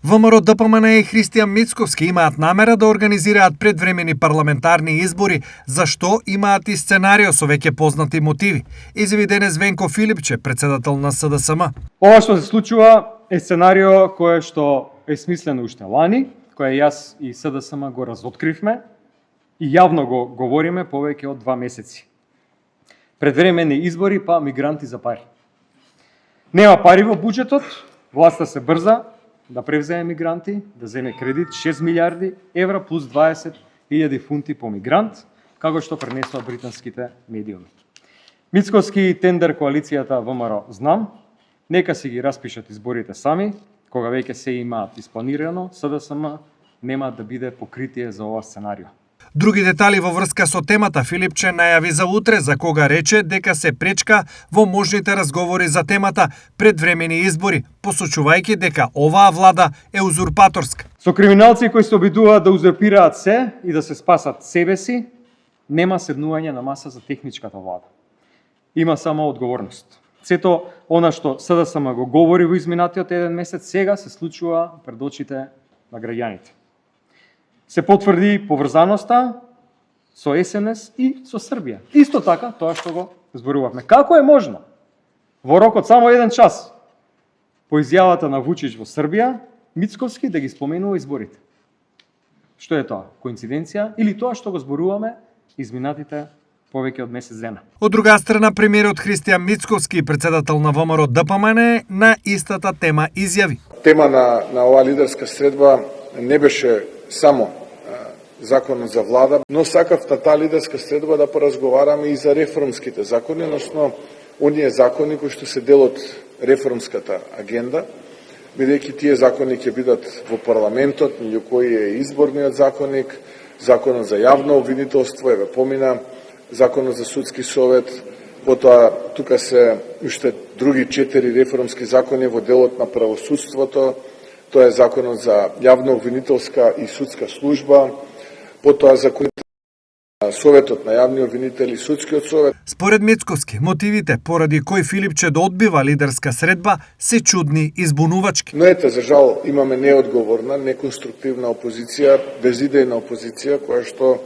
ВМРО ДПМН и Христијан Мицковски имаат намера да организираат предвремени парламентарни избори, за што имаат и сценарио со веќе познати мотиви, изјави денес Венко Филипче, председател на СДСМ. Ова што се случува е сценарио кое што е смислено уште лани, кое јас и СДСМ го разоткривме и јавно го говориме повеќе од 2 месеци. Предвремени избори, па мигранти за пари. Нема пари во буџетот, власта се брза да превземе мигранти, да земе кредит 6 милиарди евра плюс 20.000 фунти по мигрант, како што пренесува британските медиуми. Мицковски тендер коалицијата ВМРО знам, нека си ги распишат изборите сами, кога веќе се имаат испланирано, СДСМ нема да биде покритие за ова сценарио. Други детали во врска со темата Филипче најави за утре, за кога рече дека се пречка во можните разговори за темата предвремени избори, посочувајќи дека оваа влада е узурпаторска. Со криминалци кои се обидуваат да узурпираат се и да се спасат себе си, нема седнување на маса за техничката влада. Има само одговорност. Сето она што СДСМ го говори во изминатиот 1 месец, сега се случува пред очите на граѓаните. Се потврди поврзаноста со СНС и со Србија. Исто така, тоа што го зборувавме. Како е можно во рок од само 1 час по изјавата на Вучич во Србија, Мицковски да ги споменува изборите? Што е тоа? Коинциденција или тоа што го зборуваме изминатите повеќе од месец дена? Од друга страна, премиерот Христијан Мицковски, председател на ВМРО ДПМН, на истата тема изјави. Тема на оваа лидерска средба не беше само законот за влада, но сакав на таа лидерска средба да поразговараме и за реформските закони, односно оние закони кои што се дел од реформската агенда, бидејќи тие закони ќе бидат во парламентот, меѓу кои е изборниот законник, законот за јавно обвинителство, еве помина, законот за судски совет, потоа тука се уште други 4 реформски закони во делот на правосудството, тоа е законот за јавно обвинителска и судска служба, потоа законите на Советот на јавни обвинители, Судскиот совет. Според Мицковски, мотивите поради кои Филипче да одбива лидерска средба се чудни и збунувачки. Но ете, за жал, имаме неодговорна, неконструктивна опозиција, безидејна опозиција, која што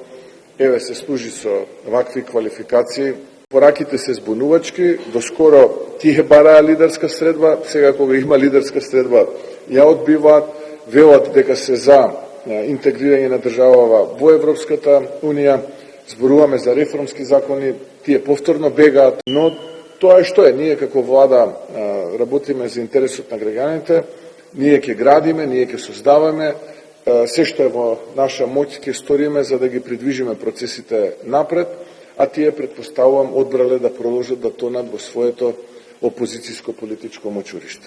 еве се служи со вакви квалификации. Пораките се збунувачки, доскоро тие бараа лидерска средба, сега кога има лидерска средба ја одбиваат, велат дека се за интегрирање на државава во Европската Унија, зборуваме за реформски закони, тие повторно бегаат, но тоа е што е. Ние како влада работиме за интересот на граѓаните, ние ќе градиме, ние ќе создаваме, се што е во наша моќ ќе сториме за да ги придвижиме процесите напред, а тие, предпоставувам, одбрале да продолжат да тонат во своето опозицијско политичко моќуриште.